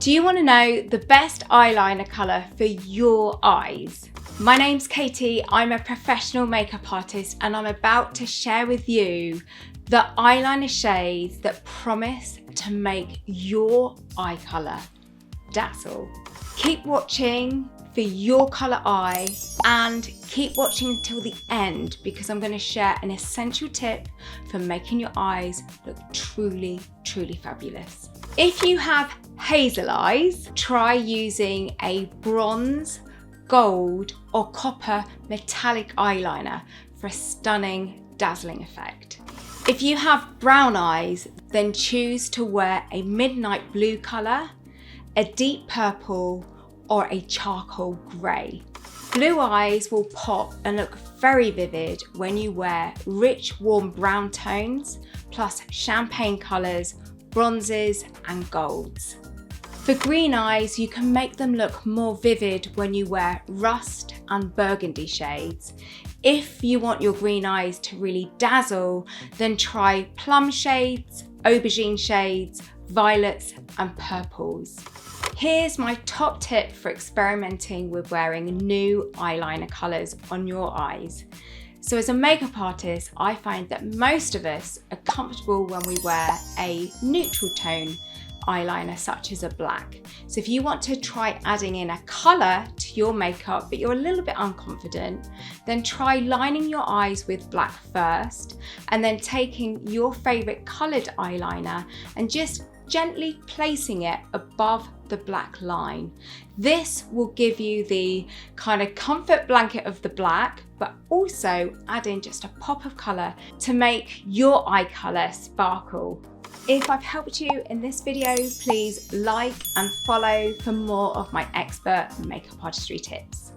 Do you want to know the best eyeliner colour for your eyes? My name's Katie, I'm a professional makeup artist and I'm about to share with you the eyeliner shades that promise to make your eye colour dazzle. Keep watching for your colour eye and keep watching until the end because I'm going to share an essential tip for making your eyes look truly fabulous. If you have hazel eyes, try using a bronze, gold or copper metallic eyeliner for a stunning dazzling effect. If you have brown eyes, then choose to wear a midnight blue colour, a deep purple or a charcoal grey. Blue eyes will pop and look very vivid when you wear rich warm brown tones plus champagne colours, bronzes and golds. For green eyes, you can make them look more vivid when you wear rust and burgundy shades. If you want your green eyes to really dazzle, then try plum shades, aubergine shades, violets and purples. Here's my top tip for experimenting with wearing new eyeliner colours on your eyes. So as a makeup artist, I find that most of us are comfortable when we wear a neutral tone eyeliner such as a black. So if you want to try adding in a colour to your makeup but you're a little bit unconfident, then try lining your eyes with black first and then taking your favourite coloured eyeliner and just gently placing it above the black line. This will give you the kind of comfort blanket of the black, but also add in just a pop of colour to make your eye colour sparkle. If I've helped you in this video, please like and follow for more of my expert makeup artistry tips.